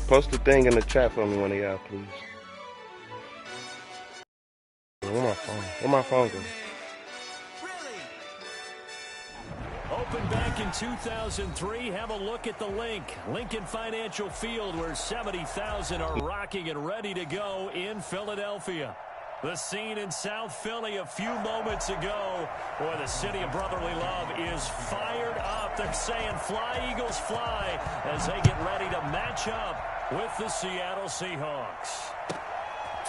Post the thing in the chat for me, one of y'all, please. Where my phone? Where my phone go? Opened back in 2003. Have a look at the link. Lincoln Financial Field, where 70,000 are rocking and ready to go in Philadelphia. The scene in South Philly a few moments ago. Boy, the city of brotherly love is fired up. They're saying fly, Eagles, fly, as they get ready to match up with the Seattle Seahawks.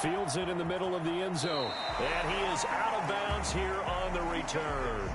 Fields it in the middle of the end zone. And he is out of bounds here on the return.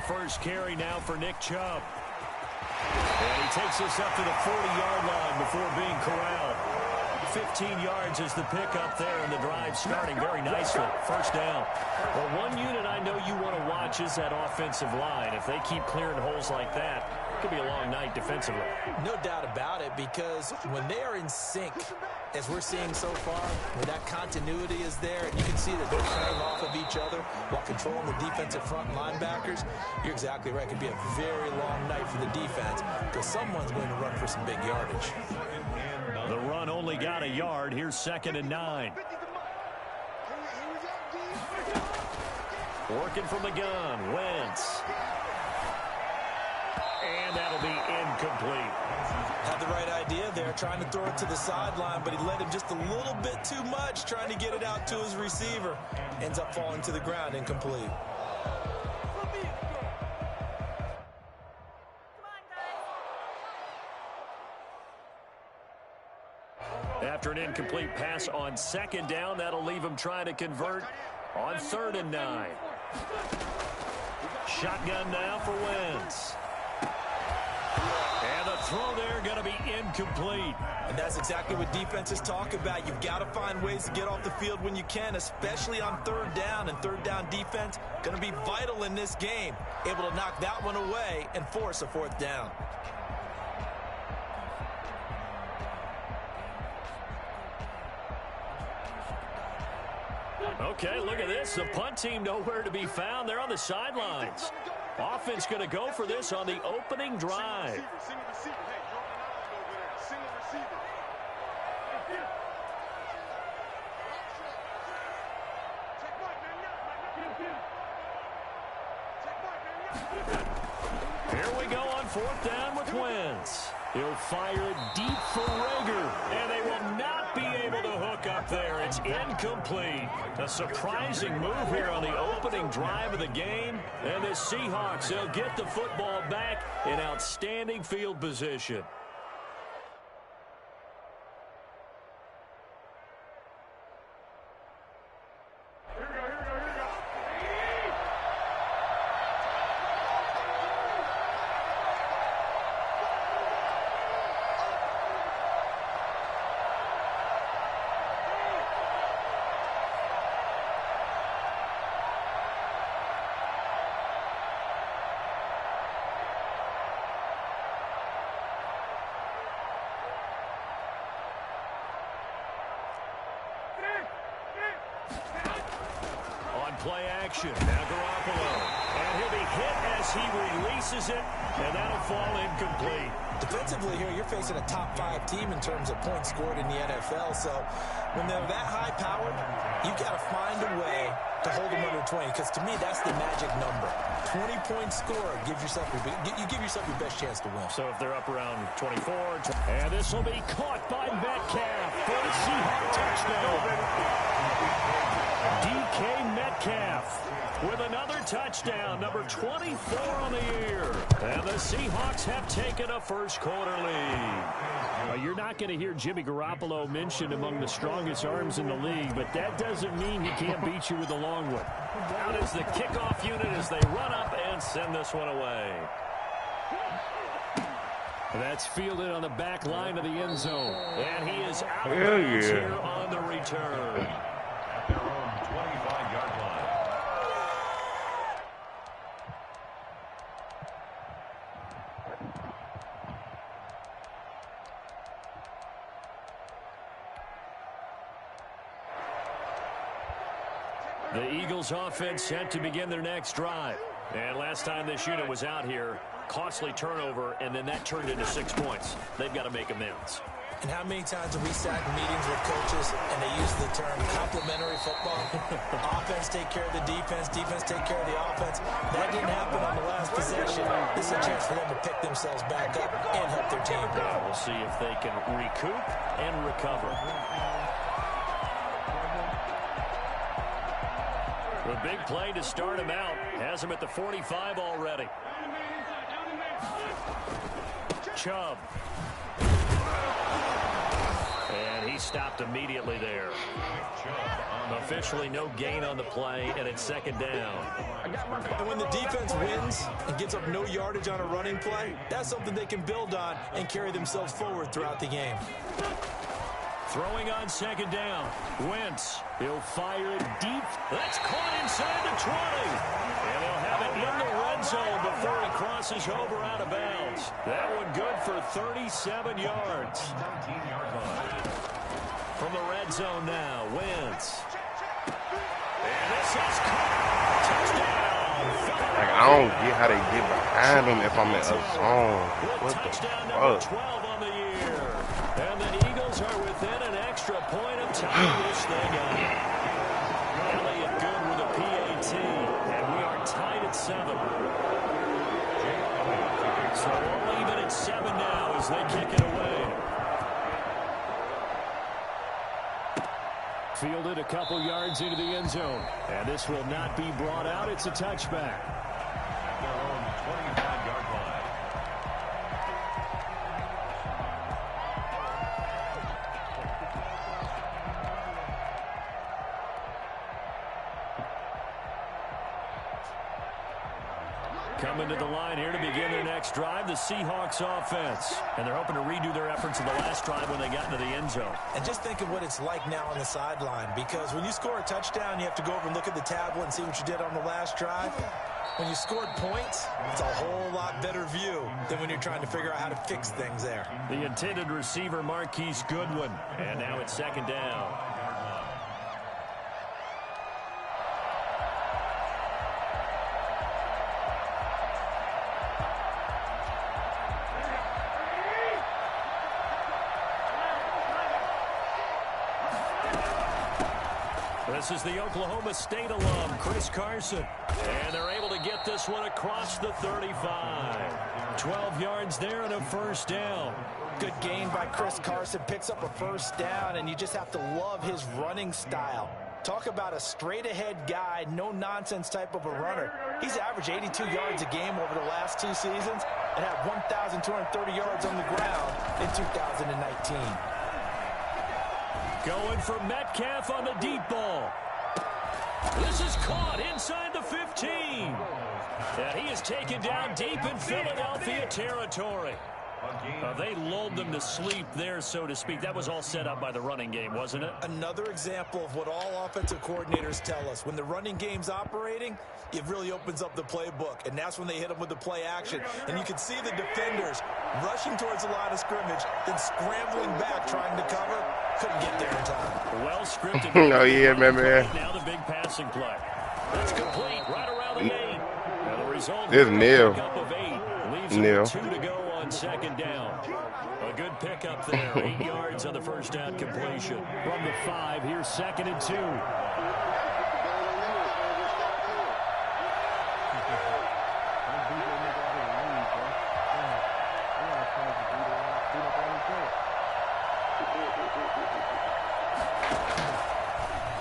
First carry now for Nick Chubb. And he takes this up to the 40-yard line before being corralled. 15 yards is the pickup there, and the drive starting very nicely. First down. Well, one unit I know you want to watch is that offensive line. If they keep clearing holes like that, it could be a long night defensively. No doubt about it, because when they are in sync, as we're seeing so far, where that continuity is there, and you can see that they're playing off of each other while controlling the defensive front linebackers, you're exactly right. It could be a very long night for the defense, because someone's going to run for some big yardage. The run only got a yard. Here's 2nd and 9. Working from the gun, Wentz. And that'll be incomplete. Had the right idea there, trying to throw it to the sideline, but he led him just a little bit too much, trying to get it out to his receiver. Ends up falling to the ground, incomplete. After an incomplete pass on 2nd down, that'll leave him trying to convert on 3rd and 9. Shotgun now for Wentz. And the throw there going to be incomplete. And that's exactly what defenses talk about. You've got to find ways to get off the field when you can, especially on 3rd down. And 3rd down defense going to be vital in this game. Able to knock that one away and force a 4th down. Okay, look at this. The punt team nowhere to be found. They're on the sidelines. Offense going to go for this on the opening drive. Here we go on 4th down with Wentz. He'll fire it deep for Rager, and they will not be able to hook up there. It's incomplete. A surprising move here on the opening drive of the game. And the Seahawks, they'll get the football back in outstanding field position. Play action. Now Garoppolo. And he'll be hit as he releases it, and that'll fall incomplete. Defensively here, you're facing a top-5 team in terms of points scored in the NFL. So when they're that high-powered, you've got to find a way to hold them under 20, because to me, that's the magic number. 20-point score gives yourself you give yourself your best chance to win. So if they're up around 24, and this will be caught by Metcalf for the Seahawks touchdown. DK Metcalf with another touchdown, number 24 on the year. And the Seahawks have taken a first-quarter lead. You're not going to hear Jimmy Garoppolo mentioned among the strongest arms in the league, but that doesn't mean he can't beat you with a long one. Out is the kickoff unit as they run up and send this one away. That's fielded on the back line of the end zone. And he is out of Hell bounds yeah. here on the return. At their own 25-yard line. The Eagles offense set to begin their next drive. And last time this unit was out here, costly turnover, and then that turned into 6 points. They've got to make amends. And how many times have we sat in meetings with coaches and they use the term complementary football? Offense take care of the defense, defense take care of the offense. That didn't happen on the last possession. This is a chance for them to pick themselves back up and help their team. Yeah, we'll see if they can recoup and recover. The big play to start him out has him at the 45 already. Chubb. And he stopped immediately there. Officially no gain on the play, and it's second down. And when the defense wins and gives up no yardage on a running play, that's something they can build on and carry themselves forward throughout the game. Throwing on second down. Wentz. He'll fire it deep. That's caught inside the 20. And he'll have it in the red zone before he crosses over out of bounds. That one good for 37 yards. 19-yard line. From the red zone now, Wentz. And this is caught. Touchdown. Like, I don't get how they get behind them if I'm in a zone. What the Touchdown number fuck? 12 on the year. And the Eagles are within an extra point of time. Wish they got it. Elliott good with a PAT. And we are tied at 7. So we'll leave it at 7 now as they kick it away. Fielded a couple yards into the end zone. And this will not be brought out. It's a touchback. At their own 25-yard line. Coming to the line here to begin their next drive, the Seahawks offense. And they're hoping to redo their efforts in the last drive when they got into the end zone. And just think of what it's like now on the sideline, because when you score a touchdown, you have to go over and look at the tablet and see what you did on the last drive. When you scored points, it's a whole lot better view than when you're trying to figure out how to fix things there. The intended receiver, Marquise Goodwin. And now it's second down. This is the Oklahoma State alum, Chris Carson. And they're able to get this one across the 35. 12 yards there and a first down. Good gain by Chris Carson. Picks up a first down, and you just have to love his running style. Talk about a straight-ahead guy, no-nonsense type of a runner. He's averaged 82 yards a game over the last 2 seasons and had 1,230 yards on the ground in 2019. Going for Metcalf on the deep ball. This is caught inside the 15. And he is taken down deep in Philadelphia territory. They lulled them to sleep there, so to speak. That was all set up by the running game, wasn't it? Another example of what all offensive coordinators tell us. When the running game's operating, it really opens up the playbook, and that's when they hit them with the play action. And you can see the defenders rushing towards the line of scrimmage, then scrambling back trying to cover. Couldn't get there in time. Well scripted. Oh, yeah, man. Now the big passing play. That's complete right around the 8. Now the result It's nil. pickup of 8 leaves Nil. 2 to go on second down. A good pickup there. 8 yards on the first down completion. From the 5, here's second and 2.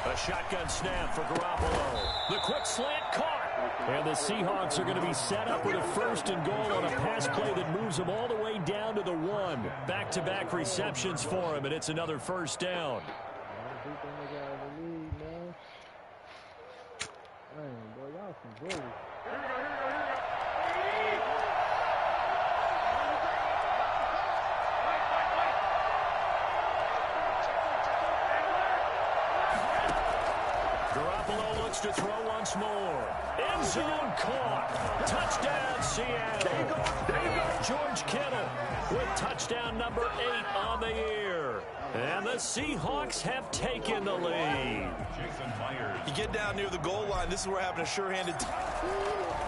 A shotgun snap for Garoppolo. The quick slant caught. And the Seahawks are going to be set up with a first and goal on a pass play that moves them all the way down to the 1. Back-to-back receptions for him, and it's another first down. looks to throw once more. End zone caught. Touchdown, Seattle. George Kittle with touchdown number 8 on the year. And the Seahawks have taken the lead. You get down near the goal line, this is where having a sure-handed...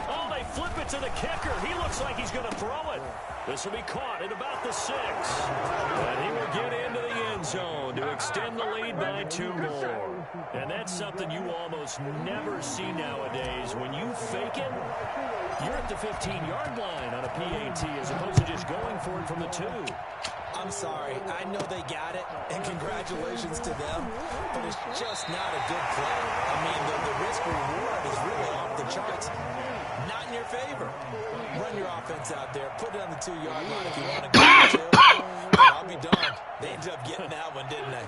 Oh, they flip it to the kicker. He looks like he's going to throw it. This will be caught at about the 6. And he will get into the end zone to extend the lead by 2 more. And that's something you almost never see nowadays. When you fake it, you're at the 15-yard line on a PAT as opposed to just going for it from the 2. I'm sorry. I know they got it, and congratulations to them, but it's just not a good play. I mean, the risk-reward is really off the charts. Not in your favor. Run your offense out there. Put it on the 2-yard line if you want to go to. But I'll be darned. They ended up getting that one, didn't they?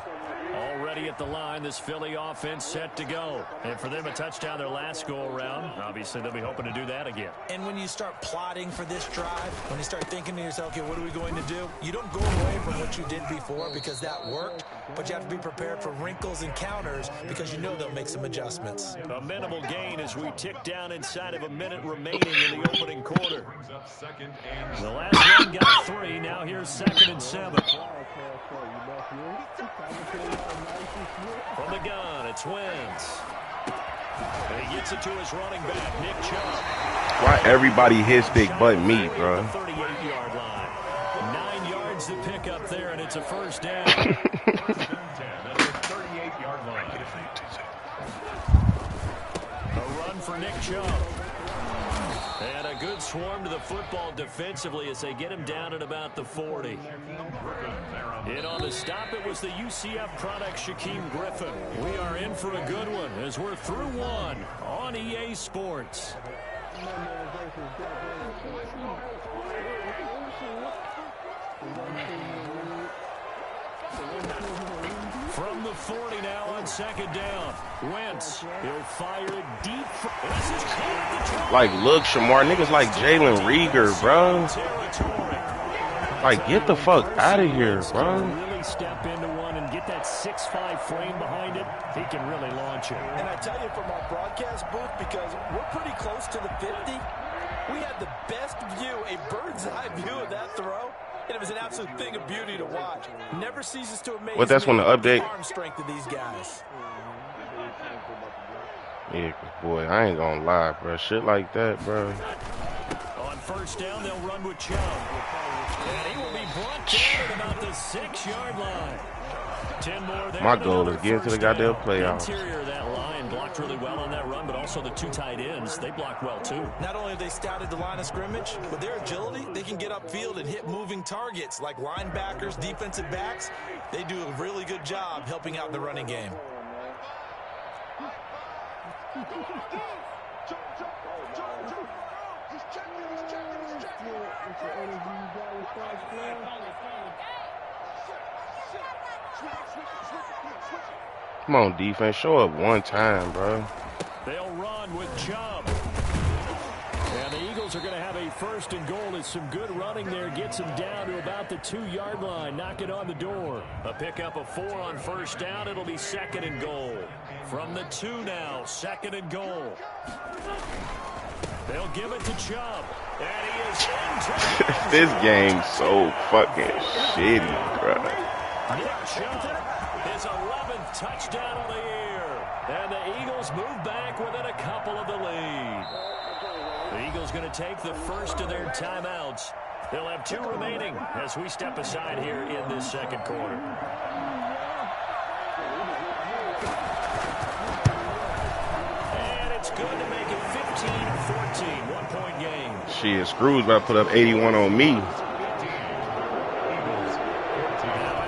Already at the line, this Philly offense set to go. And for them, a touchdown their last go-around. Obviously, they'll be hoping to do that again. And when you start plotting for this drive, when you start thinking to yourself, okay, what are we going to do? You don't go away from what you did before because that worked, but you have to be prepared for wrinkles and counters because you know they'll make some adjustments. A minimal gain as we tick down inside of a minute remaining in the opening quarter. The last one got 3. Now here's 2nd and 7. From the gun, it's Wentz. And he gets it to his running back, Nick Chubb. Why everybody hits stick but me, bro? 38-yard line. 9 yards to pick up there, and it's a first down. 38-yard line. A run for Nick Chubb. And a good swarm to the football defensively as they get him down at about the 40. In on the stop, it was the UCF product, Shaquem Griffin. We are in for a good one as we're through 1 on EA Sports. From the 40 now on 2nd down. Wentz, he'll fire it deep. This is caught. Like, look, Shamar, niggas like Jalen Rieger, bro. Like, get the fuck out of here, bro. Really step into one and get that 6'5" frame behind it. He can really launch it. And I tell you from our broadcast booth, because we're pretty close to the 50, we had the best view, a bird's eye view of that throw. And it was an absolute thing of beauty to watch. Never ceases to amaze What, that's when the update? arm strength of these guys. Yeah, boy, I ain't gonna lie, bro. Shit like that, bro. On first down, they'll run with Chubb. And he will be brought down at about the 6-yard line. 10 more there. My goal is get to the goddamn playoffs. Interior of that line blocked really well on that run, but also the 2 tight ends, they blocked well too. Not only have they scouted the line of scrimmage, with their agility, they can get upfield and hit moving targets like linebackers, defensive backs. They do a really good job helping out the running game. Come on, defense. Show up one time, bro. They'll run with Chubb. And the Eagles are going to have a 1st and goal as some good running there gets him down to about the 2-yard line. Knock it on the door. A pickup of 4 on first down. It'll be 2nd and goal. From the 2 now, 2nd and goal. They'll give it to Chubb. And he is into This game's so fucking shitty, bro. Nick Chubb, his 11th touchdown of the year. And the Eagles move back within a couple of the lead. The Eagles going to take the first of their timeouts. They'll have 2 remaining as we step aside here in this 2nd quarter. And it's good to make it 15-14, 1-point game. Shit, Screw's about to put up 81 on me. Now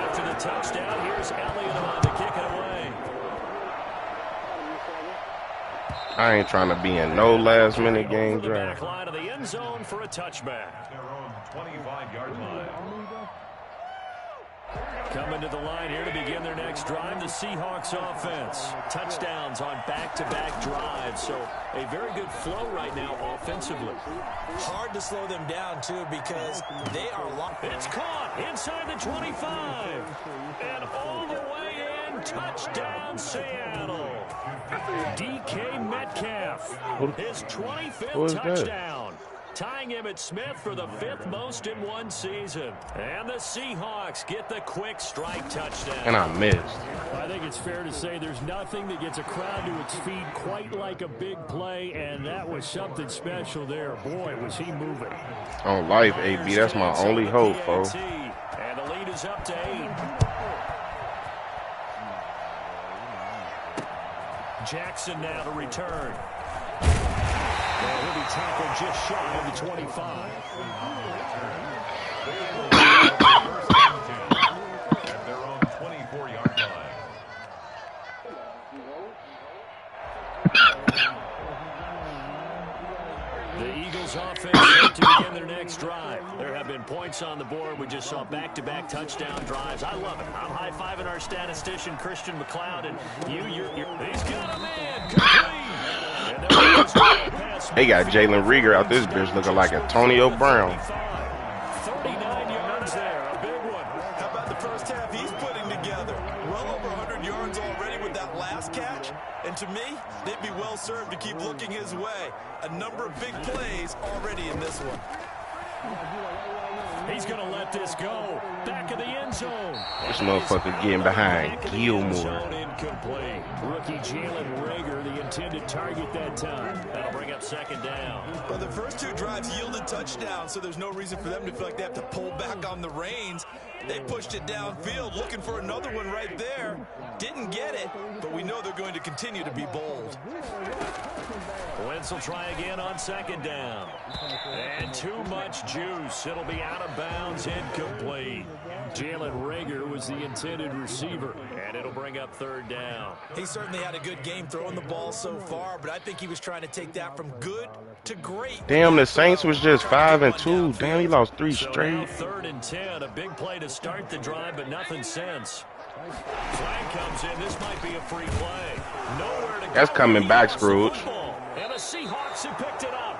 after the touchdown, here's Elliott on to kick it away. I ain't trying to be in no last-minute game The drive. back line of the end zone for a touchback. Their own 25-yard line. Coming to the line here to begin their next drive, the Seahawks offense. Touchdowns on back-to-back drives, so a very good flow right now offensively. Hard to slow them down, too, because they are locked. It's caught inside the 25 and all the way in Touchdown, Seattle. DK Metcalf, his 25th touchdown. Tying him at Smith for the 5th most in one season. And the Seahawks get the quick strike touchdown. And I missed. I think it's fair to say there's nothing that gets a crowd to its feet quite like a big play, and that was something special there. Boy, was he moving. On life, AB, that's my only hope, folks. And the lead is up to 8. Jackson now to return. And he'll be tackled just shy of the 25. At their own 24-yard line. The Eagles offense set to begin their next drive. There have been points on the board. We just saw back-to-back touchdown drives. I love it. I'm high-fiving our statistician, Christian McLeod, and he's got a man complete. They got Jalen Rieger out this bitch looking like Antonio Brown. 39 yards there, a big one. How about the first half he's putting together? Well over 100 yards already with that last catch. And to me, they'd be well served to keep looking his way. A number of big plays already in this one. He's going to let this go. Back of the end zone. This motherfucker getting behind Gilmore. Incomplete. Rookie Jalen Reagor, the intended target that time. That'll bring up second down. Well, the first 2 drives yielded touchdowns, so there's no reason for them to feel like they have to pull back on the reins. They pushed it downfield, looking for another one right there. Didn't get it, but we know they're going to continue to be bold. Wentz will try again on second down. And too much juice. It'll be out of bounds, incomplete. Jalen Reagor was the intended receiver, and it'll bring up third down. He certainly had a good game throwing the ball so far, but I think he was trying to take that from good to great. Damn, the Saints was just 5-2. Damn, he lost 3 So straight. now 3rd and 10, a big play to start the drive, but nothing since. Flag comes in. This might be a free play. Nowhere to go. That's coming back, Scrooge. And the Seahawks have picked it up.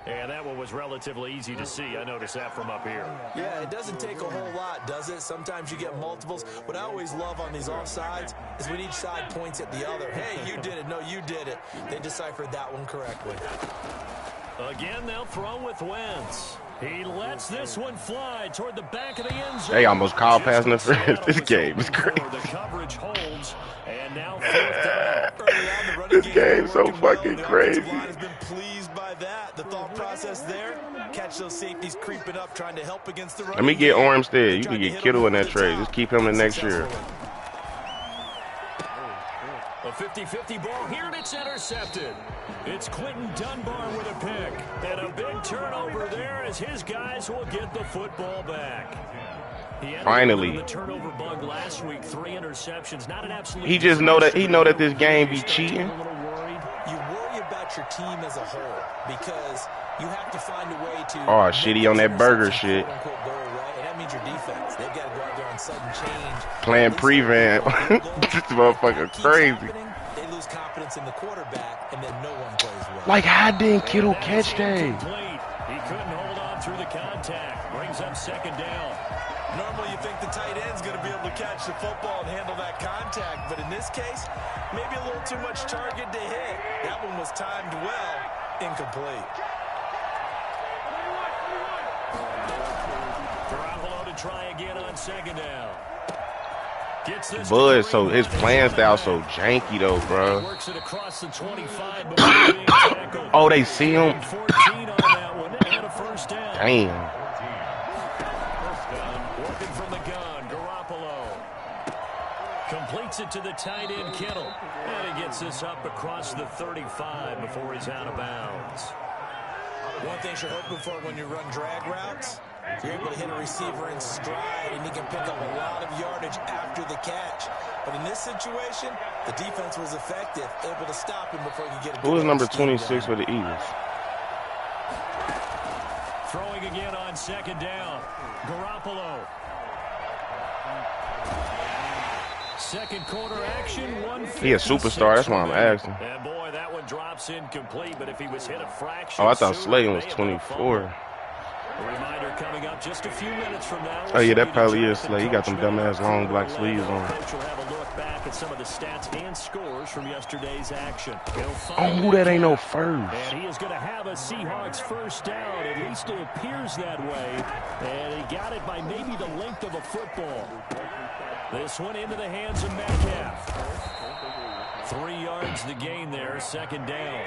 And that one was relatively easy to see. I noticed that from up here. Yeah, it doesn't take a whole lot, does it? Sometimes you get multiples. What I always love on these offsides is when each side points at the other. Hey, you did it. No, you did it. They deciphered that one correctly. Again, they'll throw with Wentz. He lets this one fly toward the back of the end zone. They almost called pass interference. This game is crazy. The coverage holds, and now 4th down. This game's so fucking crazy. The line has been pleased by that. The thought process there, catch those safeties creeping up, trying to help against the run. Let me get Armstead. You can get Kittle in that trade. Just keep him the next year. A 50-50 ball here, and it's intercepted. It's Quentin Dunbar with a pick. And a big turnover there as his guys will get the football back. Finally. The turnover bug last week, 3 interceptions. Not an absolute. He just know that this game be cheating. You worry about your team as a whole because you have to find a way to. Oh, shitty on that burger shit. And that means your defense. They've got to go out there on sudden change. Playing prevent. This motherfucker crazy. They lose confidence in the quarterback, and then no one plays well. Like, how didn't Kittle catch that? He couldn't hold on through the contact. Brings up second down. Normally you think the tight end's going to be able to catch the football and handle that contact, but in this case, maybe a little too much target to hit. That one was timed well, incomplete. Garoppolo to try again on second down. Bud, so his playing style so janky though, bro. Works it across the 25 before being tackled. Oh, they see him? 14 on that one and a first down. Damn. Working from the gun, Garoppolo completes it to the tight end, Kittle. And he gets this up across the 35 before he's out of bounds. One thing you're hoping for when you run drag routes, you're able to hit a receiver in stride, and he can pick up a lot of yardage after the catch. But in this situation, the defense was effective, able to stop him before he could get a. Who is number 26 for the Eagles? Throwing again on second down. Garoppolo. Second quarter action. He a superstar. That's why I'm asking. And boy, that one drops incomplete. But if he was hit a fraction. Oh, I thought Slayton was 24. A reminder coming up just a few minutes from now. Oh yeah, that probably is Slay. He got them dumbass long black sleeves on. Coach will have a look back at some of the stats and scores from yesterday's action. Oh, that ain't no first. And he is going to have a Seahawks first down. At least it appears that way. And he got it by maybe the length of a football. This one into the hands of Metcalf. 3 yards to gain there, second down.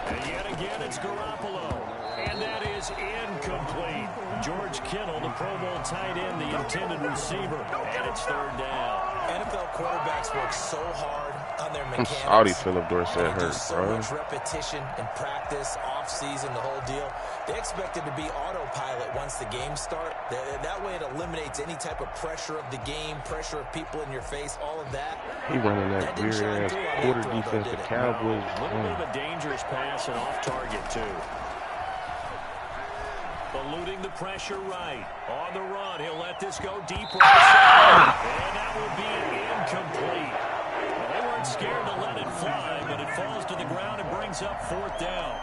And yet again, it's Garoppolo. And that is incomplete. George Kittle, the Pro Bowl tight end, the intended receiver. And it's third down. NFL quarterbacks work so hard on their mechanics. I'm sorry Philip Dorsett hurt, so bro. much repetition and practice, off-season, the whole deal. They expect it to be autopilot once the games start. That way it eliminates any type of pressure of the game, pressure of people in your face, all of that. He running that weird-ass quarter defense, the Cowboys. A little bit of a dangerous pass and off target, too. Eluding the pressure right. On the run, he'll let this go deep right. And that will be incomplete. Well, they weren't scared to let it fly, but it falls to the ground and brings up fourth down.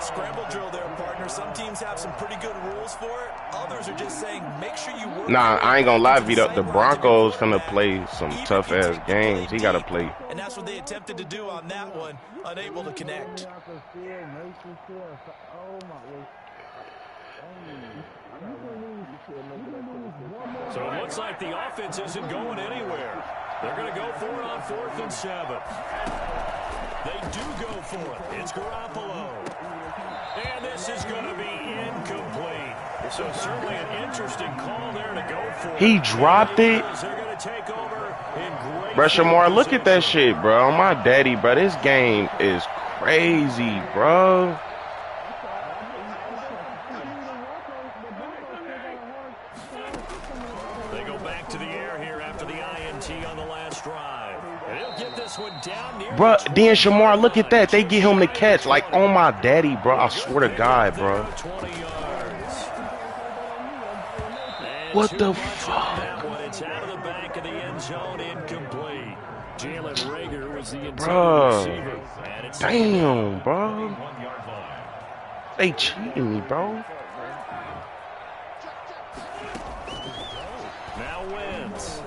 Scramble drill there, partner. Some teams have some pretty good rules for it. Others are just saying, make sure you work. Nah, I ain't gonna lie, Vito. The Broncos finna play some tough-ass games. He gotta play. And that's what they attempted to do on that one. Unable to connect. So it looks like the offense isn't going anywhere. They're going to go for it on 4th and 7. They do go for it. It's Garoppolo. And this is going to be incomplete. So certainly an interesting call there to go for it. He dropped it. They're going to take over in great Bro, Shamar, look at that shit, bro. My daddy, bro. This game is crazy, bro. They go back to the air here after the INT on the last drive. And he'll get this one down near Bro, then Shamar, look at that. They get him the catch. Like, oh my daddy, bro. I swear to God, bro. 20 yards. What the fuck? It's out of the back of the end zone, incomplete. Jalen Reagor was the Bro. receiver. And it's Damn, bro. They cheating me, bro. now wins.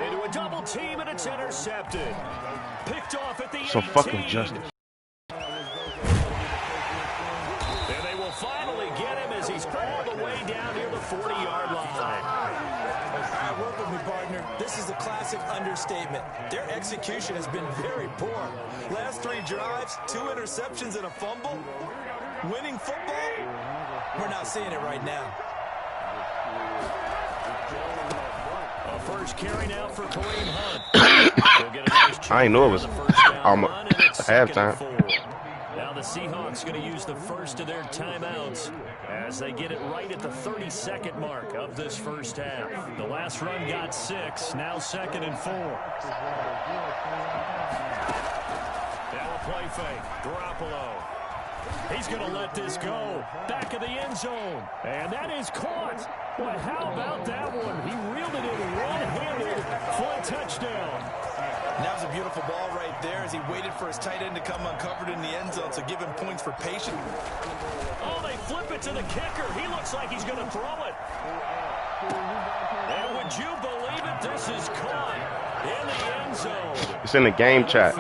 Into a double team, and it's intercepted. Picked off at the 18. Some fucking justice. And they will finally get him as he's all the way down near the 40-yard line. Work with me, partner. This is a classic understatement. Their execution has been very poor. Last 3 drives, 2 interceptions and a fumble. Winning football? We're not seeing it right now. A first carry now for Kareem Hunt. He'll get a nice I ain't know it was almost halftime. Now the Seahawks going to use the first of their timeouts as they get it right at the 32nd mark of this first half. The last run got 6, now 2nd and 4. Now a play fake. Garoppolo. He's going to let this go. Back of the end zone. And that is caught. Boy, how about that one? He reeled it in one-handed for a touchdown. And that was a beautiful ball right there as he waited for his tight end to come uncovered in the end zone, so give him points for patience. Oh, they flip it to the kicker. He looks like he's going to throw it. And would you believe it? This is caught in the end zone. It's in the game chat.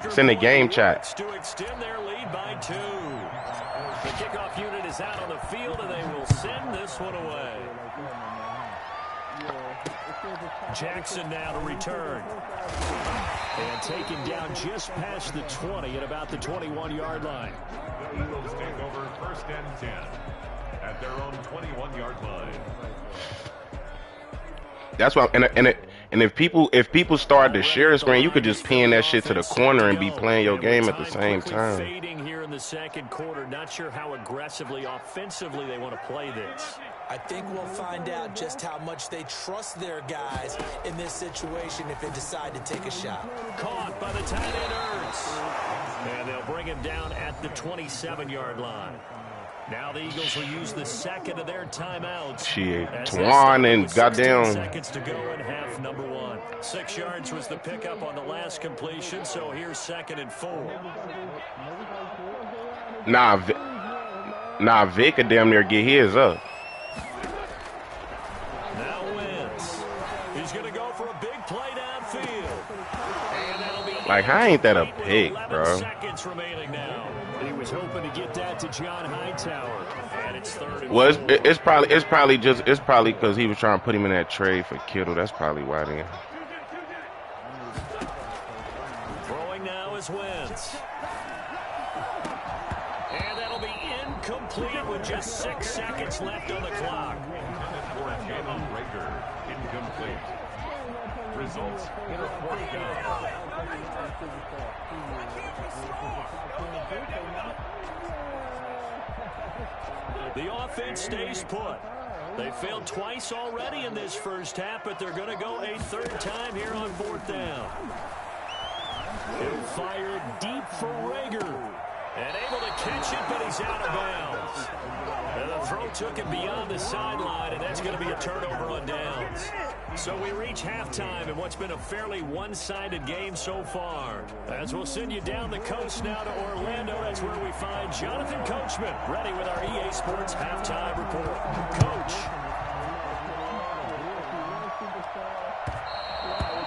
It's in the game chat. To extend their lead by 2. The kickoff unit is out on the field, and they will send this one away. Jackson now to return. And taken down just past the 20 at about the 21-yard line. The Eagles take over 1st and 10 at their own 21-yard line. That's why, and if people start to share a screen, you could just pin that shit to the corner and be playing your game at the same time. Fading here in the second quarter. Not sure how aggressively, offensively they want to play this. I think we'll find out just how much they trust their guys in this situation if they decide to take a shot. Caught by the tight end Ertz. And they'll bring him down at the 27-yard line. Now the Eagles will use the second of their timeouts. Shit, Twan and goddamn. Seconds to go in half number 1. 6 yards was the pickup on the last completion, so here's 2nd and 4. Nah, Vic could damn near get his up. Now Wentz. He's going to go for a big play downfield. And that'll be Like, how ain't that a pick, 11 bro? seconds remaining now. He was hoping to get that to John Hightower. And it's third and Well, four. it's probably because he was trying to put him in that trade for Kittle. That's probably why then. Throwing now is Wentz. And that'll be incomplete with just 6 seconds left on the clock. For Jalen Rager, incomplete. Results in a fourth down. The offense stays put. They failed twice already in this first half, but they're going to go a third time here on fourth down. He'll fire deep for Rager. And able to catch it, but he's out of bounds. And the throw took him beyond the sideline, and that's going to be a turnover on downs. So we reach halftime in what's been a fairly one-sided game so far. As we'll send you down the coast now to Orlando, that's where we find Jonathan Coachman, ready with our EA Sports halftime report. Coach.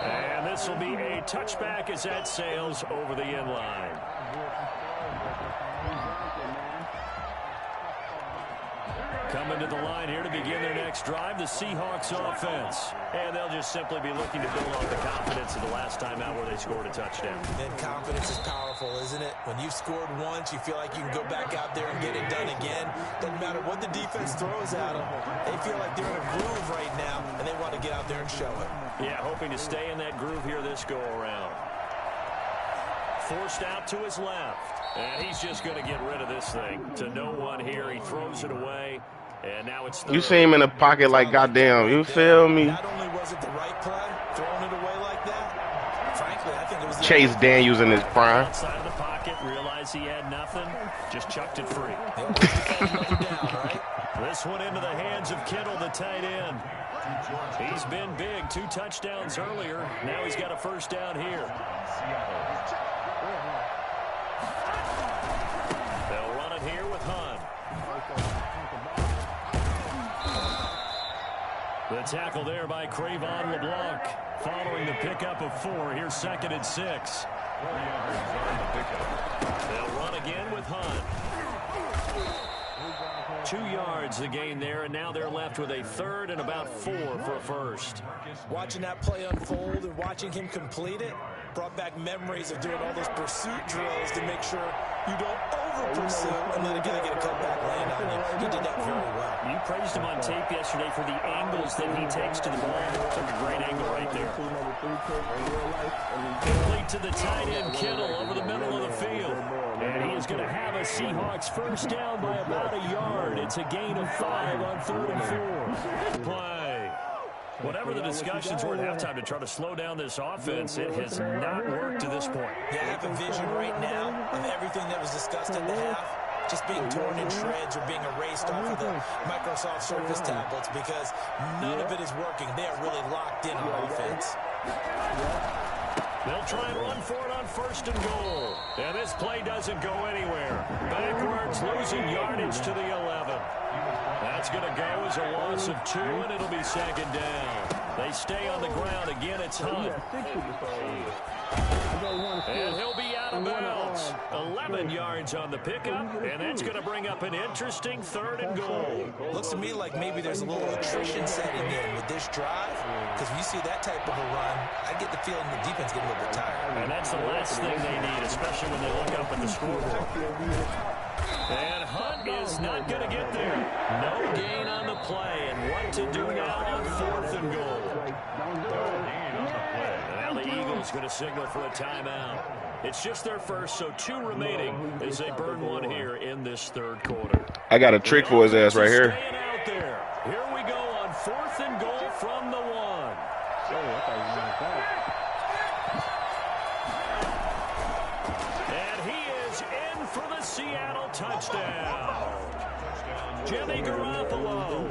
And this will be a touchback as that sails over the end line. Coming to the line here to begin their next drive, the Seahawks offense. And they'll just simply be looking to build on the confidence of the last time out where they scored a touchdown. And confidence is powerful, isn't it? When you've scored once, you feel like you can go back out there and get it done again. Doesn't matter what the defense throws at them. They feel like they're in a groove right now, and they want to get out there and show it. Yeah, hoping to stay in that groove here this go-around. Forced out to his left. And he's just going to get rid of this thing. To no one here. He throws it away. And now it's third. You see him in the pocket like goddamn. You feel me? Not only was it the right play, throwing it away like that, frankly, I think it was the Chase Daniels in his prime. Outside of the pocket, realized he had nothing, just chucked it free. This one into the hands of Kittle, the tight end. He's been big, 2 touchdowns earlier. Now he's got a first down here. They'll run it here with Hunt. The tackle there by Crayvon LeBlanc. Following the pickup of 4, here's 2nd and 6. They'll run again with Hunt. 2 yards the gain there, and now they're left with a third and about 4 for a first. Watching that play unfold and watching him complete it brought back memories of doing all those pursuit drills to make sure you don't over-pursue and let a guy get a cutback land on you. He did that very well. You praised him on tape yesterday for the angles that he takes to the ball. Took a great angle right there. Complete to the tight end, Kittle, over the middle of the field. And he is going to have a Seahawks first down by about a yard. It's a gain of 5 on 3rd and 4. Play. Whatever the discussions were at halftime to try to slow down this offense, it has not worked to this point. Yeah, I have a vision right now of everything that was discussed at the half just being torn in shreds or being erased off of the Microsoft Surface tablets because none of it is working. They are really locked in on offense. They'll try and run for it on 1st and goal. And this play doesn't go anywhere. Backwards, losing yardage to the 11. That's going to go as a loss of 2, and it'll be 2nd down. They stay on the ground. Again, it's Hunt. And he'll be out of bounds. 11 yards on the pickup, and that's going to bring up an interesting 3rd and goal. Looks to me like maybe there's a little attrition setting in with this drive, because when you see that type of a run, I get the feeling the defense getting a little bit tired. And that's the last thing they need, especially when they look up at the scoreboard. And Hunt is not going to get there. No gain on the play, and what to do now on 4th and goal. Now the Eagles going to signal for a timeout. It's just their first, so 2 remaining as they burn 1 here in this 3rd quarter. I got a trick for his ass right here. Out there. Here we go on 4th and goal from the 1. And he is in for the Seattle touchdown. Jimmy Garoppolo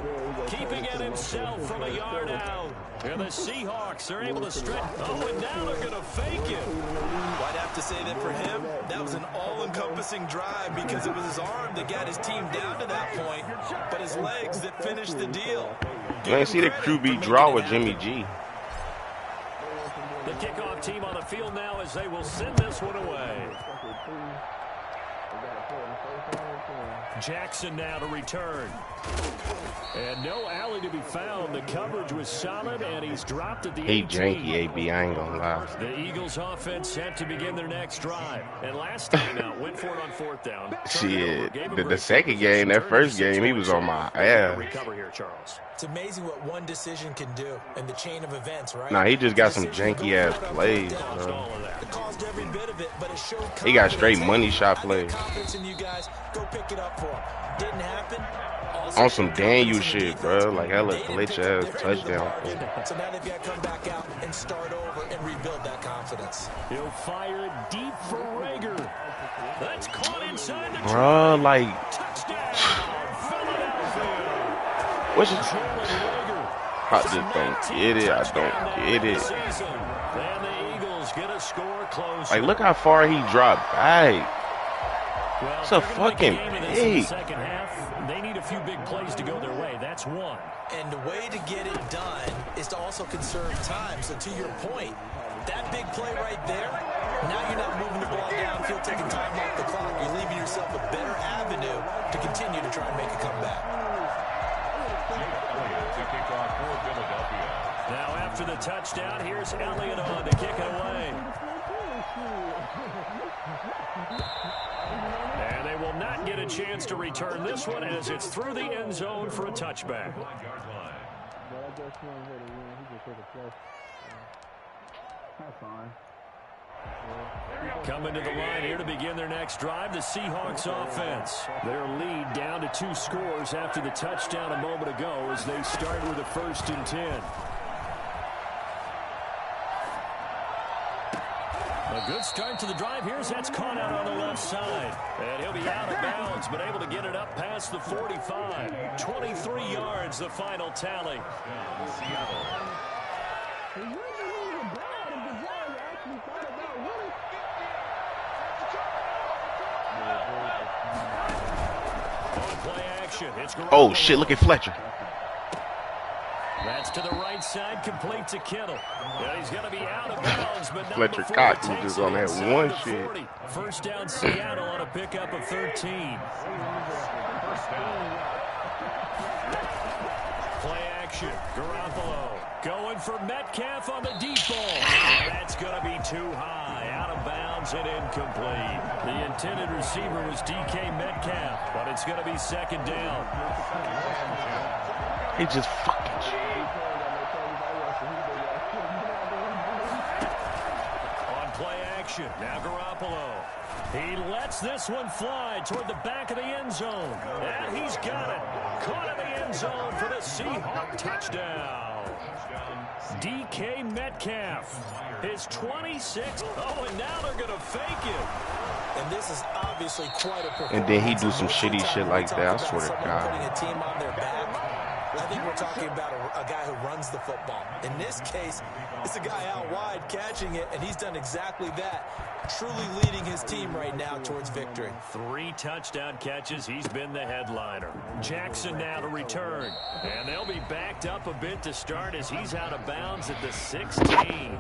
keeping it himself from a yard out. And the Seahawks are able to stretch. Oh, and now they're going to fake it. I'd have to say that for him, that was an all-encompassing drive because it was his arm that got his team down to that point, but his legs that finished the deal. Man, see the QB draw with Jimmy G. The kickoff team on the field now as they will send this one away. Jackson now to return. And no alley to be found. The coverage was solid, and he's dropped at the 18. He janky, AB, I ain't gonna lie. The Eagles offense set to begin their next drive. And last time out, went for it on fourth down. Shit, the second game, that first game, he was on my ass. Recover here, Charles. It's amazing what one decision can do in the chain of events, right? Nah, he just got some janky-ass plays, bro. It caused every bit of it, but it showed He got straight money shot plays. confidence in you guys. Go pick it up for him. Didn't happen. On some Daniel shit, bro. Like hella glitch-ass touchdown. So now they've got to come back out and start over and rebuild that confidence. He'll fire it deep for Rager. That's caught inside the Bro, like, touchdown, Philadelphia. what's it? I just don't get it. I don't get it. And the Eagles get a score close. Like, look how far he dropped back. Well, It's a fucking pig. Second half, they need a few big plays to go their way. That's one. And the way to get it done is to also conserve time. So to your point, that big play right there, now you're not moving the ball downfield, taking time off the clock. You're leaving yourself a better avenue to continue to try and make a comeback. Now after the touchdown, here's Elliott on to kick it away. And they will not get a chance to return this one as it's through the end zone for a touchback. Coming to the line here to begin their next drive, the Seahawks offense. Their lead down to 2 scores after the touchdown a moment ago as they start with a 1st and 10. A good start to the drive. Here's that's caught out on the left side. And he'll be out of bounds, but able to get it up past the 45. 23 yards, the final tally. On play action, it's Oh, shit, look at Fletcher. That's to the right side, complete to Kittle. Yeah, he's going to be out of bounds, but not Fletcher before Cox it was takes just on him that inside one the shit. 40. First down, Seattle on a pickup of 13. Play action, Garoppolo going for Metcalf on the deep ball. That's going to be too high, out of bounds and incomplete. The intended receiver was DK Metcalf, but it's going to be second down. He just fucking On play action, now Garoppolo. He lets this one fly toward the back of the end zone. And he's got it. Caught in the end zone for the Seahawk touchdown. DK Metcalf, his 26th. Oh, and now they're going to fake it. And this is obviously quite a performance. And then he do some shitty shit like that, I swear to Someone God. putting a team on their back. I think we're talking about a guy who runs the football. In this case, it's a guy out wide catching it, and he's done exactly that. Truly leading his team right now towards victory. 3 touchdown catches. He's been the headliner. Jackson now to return. And they'll be backed up a bit to start as he's out of bounds at the 16.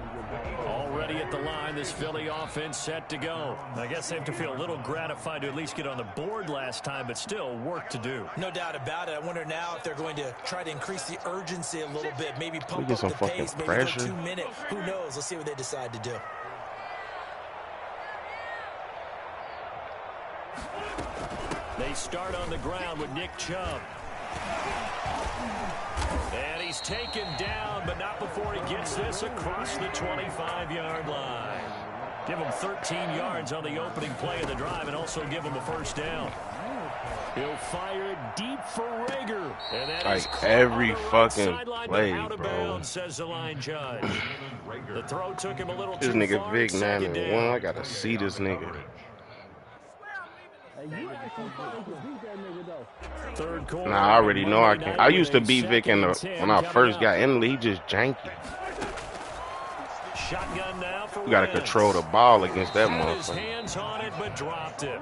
Already at the line, this Philly offense set to go. I guess they have to feel a little gratified to at least get on the board last time, but still work to do. No doubt about it. I wonder now if they're going to try to increase the urgency a little bit. Maybe pump get up some the fucking pace. Maybe pressure. go 2 minute. Who knows? Let's see what they decide to do. They start on the ground with Nick Chubb. And he's taken down, but not before he gets this across the 25-yard line. Give him 13 yards on the opening play of the drive and also give him a first down. He'll fire deep for Rager. And that is Like every fucking play, out of bro. bounds, says the line judge. The throw took him a little This too nigga far. Vic Second 9-1. down. I gotta see this nigga. Third quarter. Nah, I already know I can. I used to beat Vic when I first got in the league. He just janky. Shotgun now for You got to control the ball against that Had his motherfucker. hands on it, but dropped it.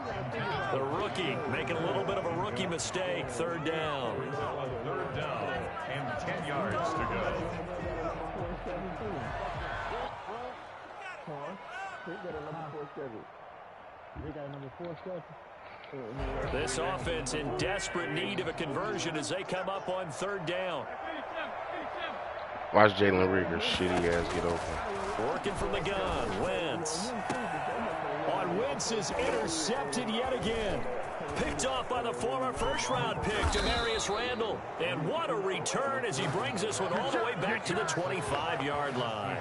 The rookie making a little bit of a rookie mistake. Third down. Third down and 10 yards to go. This offense in desperate need of a conversion as they come up on third down. Watch Jalen Rieger's shitty ass get open. Working from the gun, Wentz. On Wentz is intercepted yet again. Picked off by the former first-round pick, Demarius Randall. And what a return as he brings this one all the way back to the 25-yard line.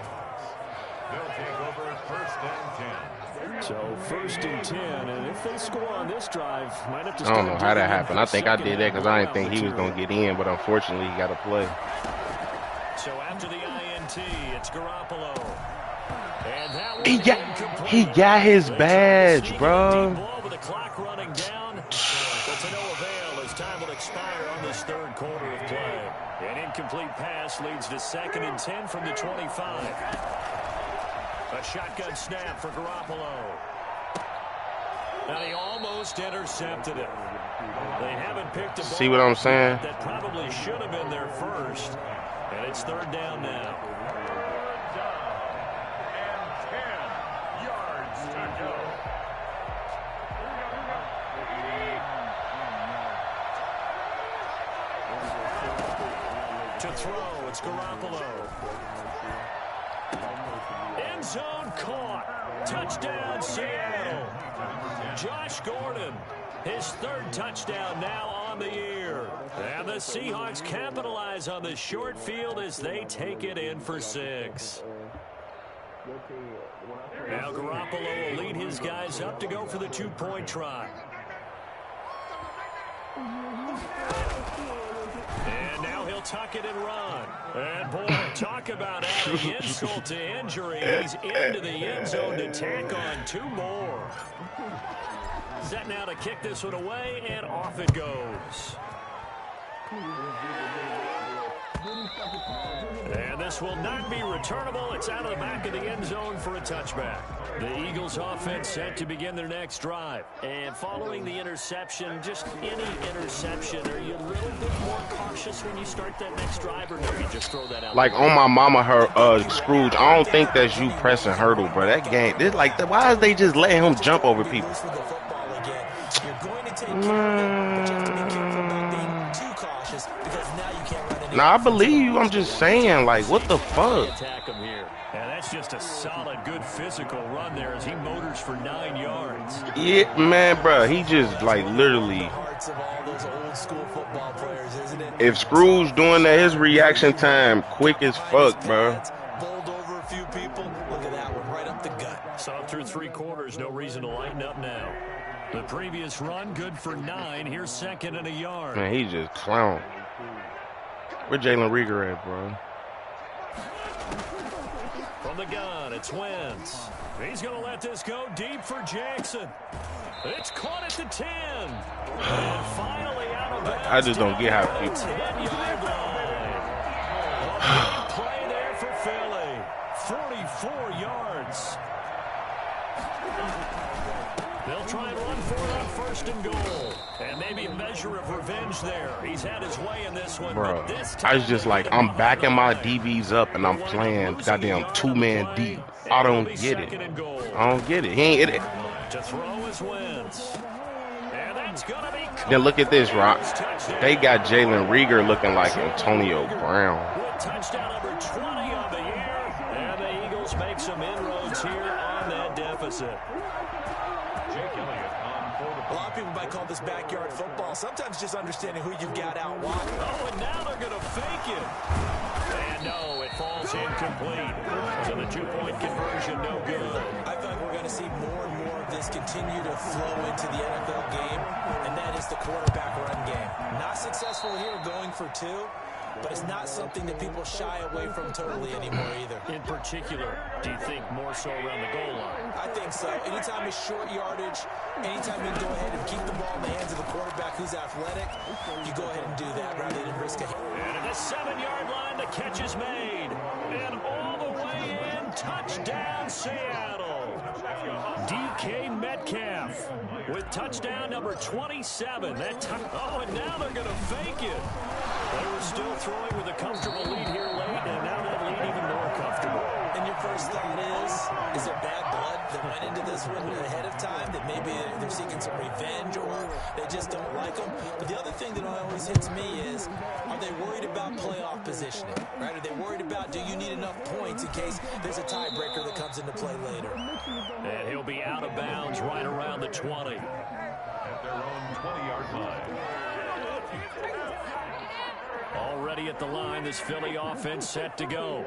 They'll take over first and 10. So first and 10, and if they score on this drive, might have to I don't know how that happened. I think I did that because I didn't think he was going to get in, but unfortunately he got to play. So after the INT, it's Garoppolo. And that He got his badge, bro. With the clock running down, but to no avail as time will expire on this third quarter of play. An incomplete pass leads to second and 10 from the 25. A shotgun snap for Garoppolo. And he almost intercepted it. They haven't picked a ball. See what I'm saying? That probably should have been their first. And it's third down now. Third down and 10 yards to go. To throw, it's Garoppolo. End zone caught. Touchdown, Seattle. Josh Gordon, his third touchdown now on the year. And the Seahawks capitalize on the short field as they take it in for 6. Now Garoppolo will lead his guys up to go for the two-point try. And now he'll tuck it and run. And boy, talk about adding insult to injury. He's into the end zone to tack on 2 more. Set now to kick this one away, and off it goes. And this will not be returnable. It's out of the back of the end zone for a touchback. The Eagles offense set to begin their next drive. And following the interception, just any interception, are you a little bit more cautious when you start that next drive, or do you just throw that out? Like on my mama, Scrooge, I don't think that's you pressing hurdle, bro. That game, this like, why is they just letting him jump over people? Nah, I believe you. I'm just saying, like, what the fuck? Attack him here. And that's just a solid, good physical run there as he motors for 9 yards. Yeah, man, bro. He just, like, literally. If Scrooge doing that, his reaction time quick as fuck, bro. Bowled over a few people. Look at that one, right up the gut. So through 3 quarters, no reason to lighten up now. The previous run, good for 9. Here's second and a yard. Man, he just clown. Where Jalen Rieger at, bro? From the gun, it's Wentz. He's going to let this go deep for Jackson. It's caught at the 10. And finally out of bounds. I just don't get how people. 10-yard line. A big play there for Philly. 44 yards. They'll try and run for it on first and goal. And maybe a measure of revenge there. He's had his way in this one. Bro, this I was just like, I'm backing my DBs up and I'm playing goddamn 2-man deep. I don't get it. I don't get it. He ain't it. To throw is Wentz. And that's gonna be Then look at this, Rock. They got Jalen Rieger looking like Antonio Brown. with touchdown number 20 on the year. And the Eagles make some inroads here on that deficit. A lot of people might call this backyard football. Sometimes just understanding who you've got out wide. Oh, and now they're going to fake it. And no, it falls incomplete. So the two-point conversion, no good. I feel like we're going to see more and more of this continue to flow into the NFL game, and that is the quarterback run game. Not successful here going for 2, but it's not something that people shy away from totally anymore either. In particular, do you think more so around the goal line? I think so. Anytime it's short yardage, anytime you can go ahead and keep the ball in the hands of the quarterback who's athletic, you go ahead and do that rather than risk a hit. And at the 7-yard line, the catch is made. And all the way in, touchdown Seattle. DK Metcalf with touchdown number 27. And now they're going to fake it. They were still throwing with a comfortable lead here late, and now that lead even more comfortable. And your first thought is there bad blood that went into this one ahead of time, that maybe they're seeking some revenge or they just don't like them? But the other thing that always hits me is, are they worried about playoff positioning? Right? Are they worried about, do you need enough points in case there's a tiebreaker that comes into play later? And he'll be out of bounds right around the 20. At their own 20-yard line. Already at the line, this Philly offense set to go.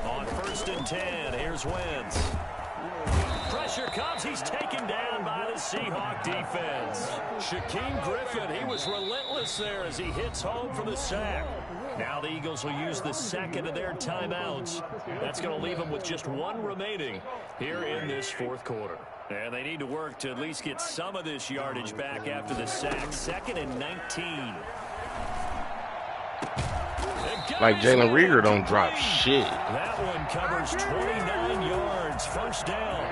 On 1st and 10, here's Wentz. Pressure comes. He's taken down by the Seahawk defense. Shaquem Griffin, he was relentless there as he hits home for the sack. Now the Eagles will use the second of their timeouts. That's going to leave them with just one remaining here in this fourth quarter. And they need to work to at least get some of this yardage back after the sack. 2nd and 19. Like Jalen Reagor don't drop shit. That one covers 29 yards. First down.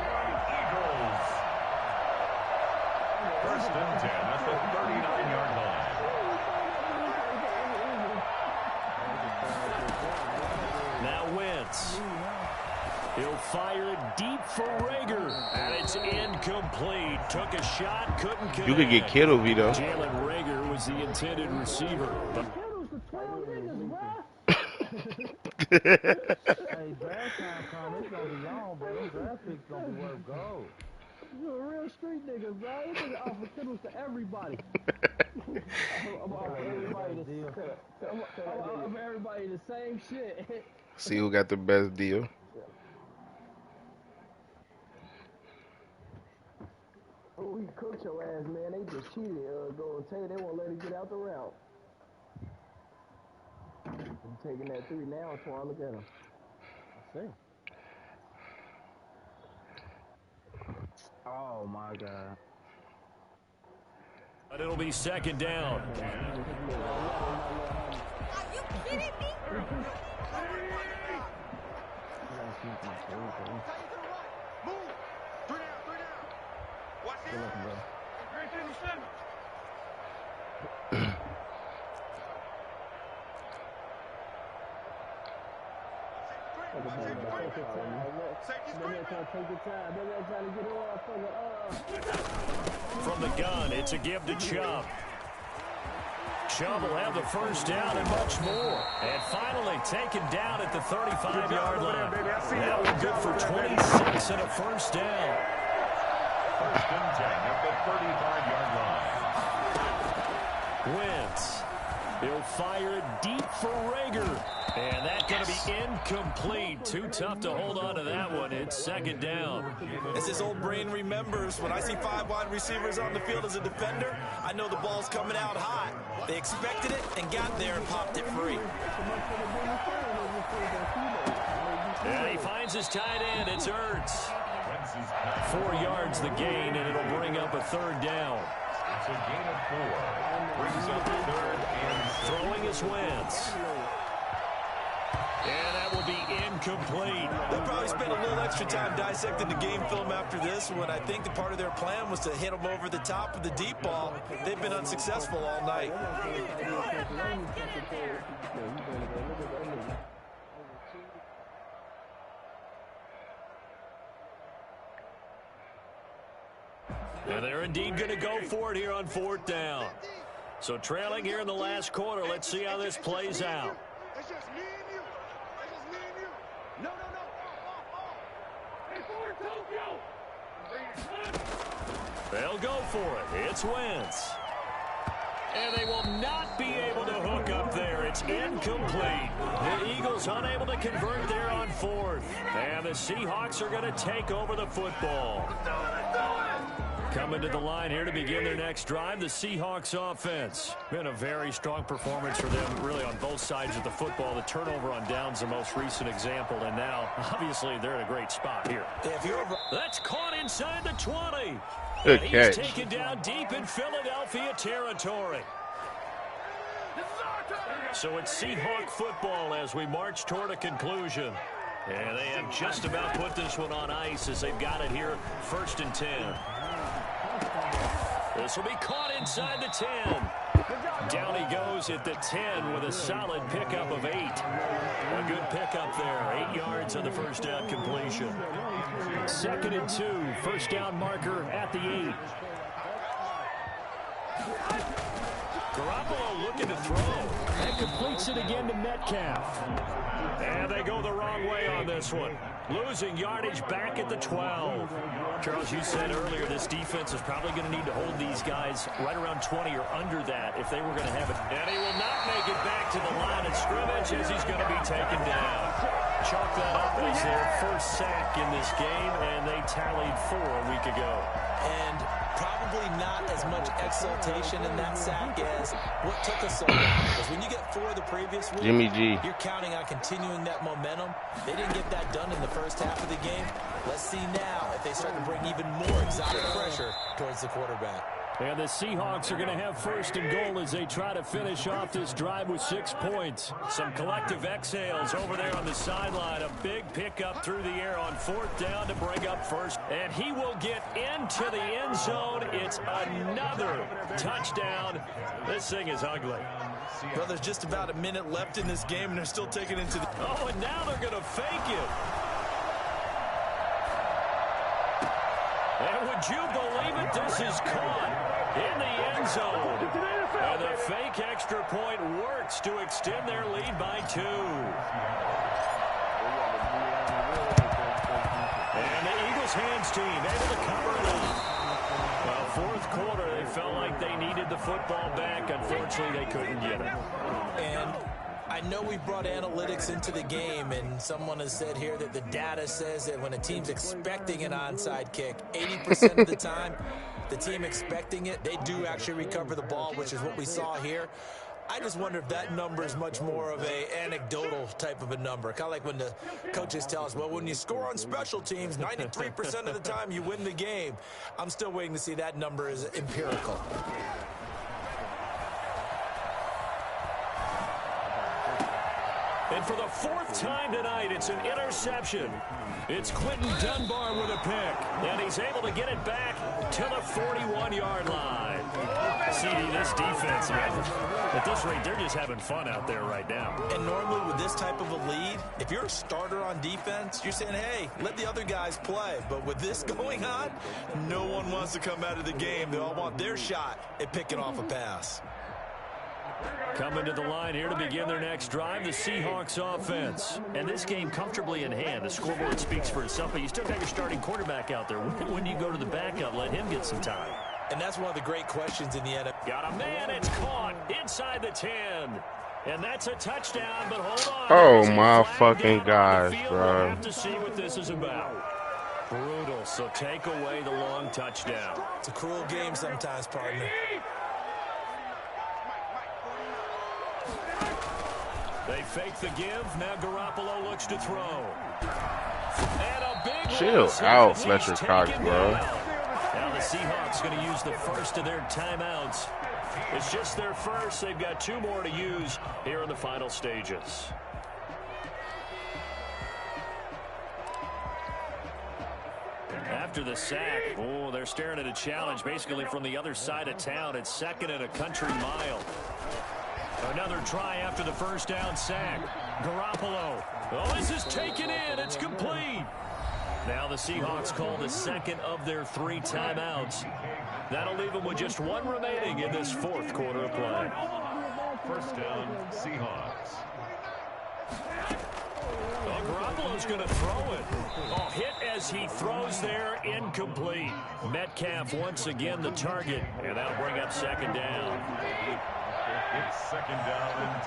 Eagles. 1st and 10 at the 39-yard line. Now Wentz. He'll fire it deep for Reagor. And it's incomplete. Took a shot, couldn't connect. You could get Kittle, Vito. Jalen Reagor was the intended receiver. Hey, draft time coming. It's gonna be long, but them draft picks gonna be worth gold. You're a real street nigga, bro. You nigga offer Kittles to everybody. I'm everybody the same shit. See who got the best deal. Oh, he cooked your ass, man. They just cheated. Go and tell you they won't let him get out the route. I'm taking that 3 now, Twan. Look at him. I see. Oh, my God. But it'll be 2nd down. Are you kidding me? From the gun, it's a give to Chubb. Chubb will have the first down and much more. And finally taken down at the 35-yard line. That one good for 26 and a first down. 1st and 10 at the 35-yard line. Wentz. He'll fire it deep for Reagor. And that's going to be incomplete. Too tough to hold on to that one. It's 2nd down. As his old brain remembers, when I see 5 wide receivers on the field as a defender, I know the ball's coming out hot. They expected it and got there and popped it free. And he finds his tight end. It's Ertz. 4 yards the gain, and it'll bring up a 3rd down. It's a gain of 4. Brings up 3rd and 6. Throwing is Wentz. And that will be incomplete. They'll probably spend a little extra time dissecting the game film after this when I think the part of their plan was to hit them over the top of the deep ball. They've been unsuccessful all night. And they're indeed going to go for it here on 4th down. So trailing here in the last quarter, let's see how this plays out. It's just me and you. It's just me and you. No. Hey, forward, Tokyo. They'll go for it. It's Wentz. And they will not be able to hook up there. It's incomplete. The Eagles unable to convert there on 4th. And the Seahawks are going to take over the football. Coming to the line here to begin their next drive, the Seahawks offense. Been a very strong performance for them, really, on both sides of the football. The turnover on downs, the most recent example, and now, obviously, they're in a great spot here. That's caught inside the 20. Good and catch. He's taken down deep in Philadelphia territory. So it's Seahawk football as we march toward a conclusion. And they have just about put this one on ice as they've got it here, 1st and 10. This will be caught inside the 10. Down he goes at the 10 with a solid pickup of 8. A good pickup there. 8 yards on the first down completion. 2nd and 2. First down marker at the 8. Garoppolo looking to throw. And completes it again to Metcalf. And they go the wrong way on this one. Losing yardage back at the 12. Charles, you said earlier this defense is probably going to need to hold these guys right around 20 or under that if they were going to have it. And he will not make it back to the line of scrimmage as he's going to be taken down. Chalk that up as their first sack in this game, and they tallied 4 a week ago. And probably not as much exultation in that sack as what took us so long. Because when you get 4 the previous week, Jimmy G. you're counting on continuing that momentum. They didn't get that done in the first half of the game. Let's see now if they start to bring even more exotic pressure towards the quarterback. And the Seahawks are going to have 1st and goal as they try to finish off this drive with 6 points. Some collective exhales over there on the sideline. A big pickup through the air on 4th down to bring up first. And he will get into the end zone. It's another touchdown. This thing is ugly. Well, there's just about a minute left in this game, and they're still taking it into the... Oh, and now they're going to fake it. And would you believe it? This is caught in the end zone. And the fake extra point works to extend their lead by 2. And the Eagles hands team able to cover it up. Well, 4th quarter, they felt like they needed the football back. Unfortunately, they couldn't get it. And I know we brought analytics into the game, and someone has said here that the data says that when a team's expecting an onside kick, 80% of the time, the team expecting it, they do actually recover the ball, which is what we saw here. I just wonder if that number is much more of a anecdotal type of a number. Kind of like when the coaches tell us, well, when you score on special teams, 93% of the time you win the game. I'm still waiting to see that number is empirical. And for the 4th time tonight, it's an interception. It's Quentin Dunbar with a pick. And he's able to get it back to the 41-yard line. CD, this defense, man, at this rate, they're just having fun out there right now. And normally with this type of a lead, if you're a starter on defense, you're saying, hey, let the other guys play. But with this going on, no one wants to come out of the game. They all want their shot at picking off a pass. Coming to the line here to begin their next drive, the Seahawks offense. And this game comfortably in hand. The scoreboard speaks for itself, but you still got your starting quarterback out there. When do you go to the backup? Let him get some time. And that's one of the great questions in the NFL. Got a man, it's caught inside the 10. And that's a touchdown, but hold on. Oh my fucking gosh, bro. We'll have to see what this is about. Brutal, so take away the long touchdown. It's a cruel game sometimes, partner. They fake the give. Now Garoppolo looks to throw. And a big chill out, Fletcher Cox, bro. Now the Seahawks going to use the first of their timeouts. It's just their first. They've got 2 more to use here in the final stages. After the sack, oh, they're staring at a challenge basically from the other side of town. It's 2nd and a country mile. Another try after the first down sack. Garoppolo. Oh, this is taken in. It's complete. Now the Seahawks call the 2nd of their 3 timeouts. That'll leave them with just 1 remaining in this 4th quarter of play. 1st down, Seahawks. Oh, Garoppolo's going to throw it. Oh, hit as he throws there, incomplete. Metcalf once again the target, and that'll bring up 2nd down. It's 2nd down and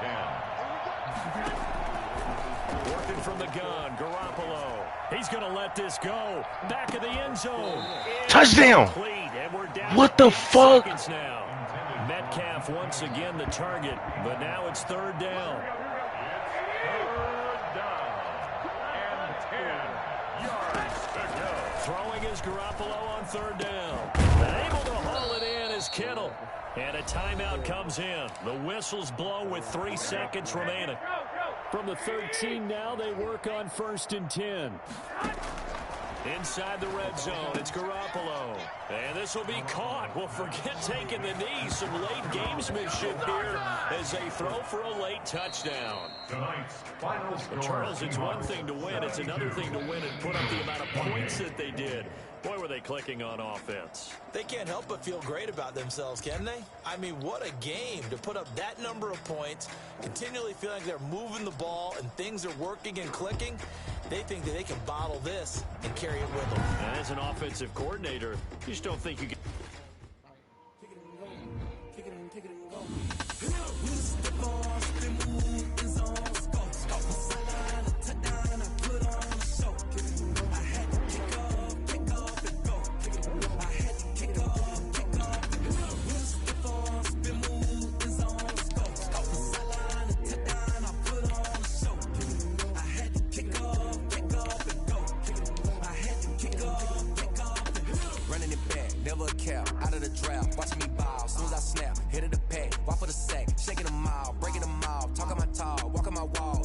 10. Working from the gun, Garoppolo. He's going to let this go. Back of the end zone. Touchdown. And we're down What the fuck? now. Metcalf once again the target, but now it's third down. Third down and 10 yards to go. Throwing is Garoppolo on third down. And able to haul it in is Kittle. And a timeout comes in. The whistles blow with 3 seconds remaining. From the 13 now, they work on 1st and 10. Inside the red zone, it's Garoppolo. And this will be caught. Well, forget taking the knee. Some late gamesmanship here as they throw for a late touchdown. Tonight's final score. Charles, it's one thing to win. It's another thing to win and put up the amount of points that they did. Boy, were they clicking on offense. They can't help but feel great about themselves, can they? I mean, what a game to put up that number of points, continually feeling like they're moving the ball and things are working and clicking. They think that they can bottle this and carry it with them. And as an offensive coordinator, you just don't think you can. Out of the draft, watching me ball. Soon as I snap, hit of the pack, walk for the sack, shaking them all, breaking them all, talking my talk, walking my wall.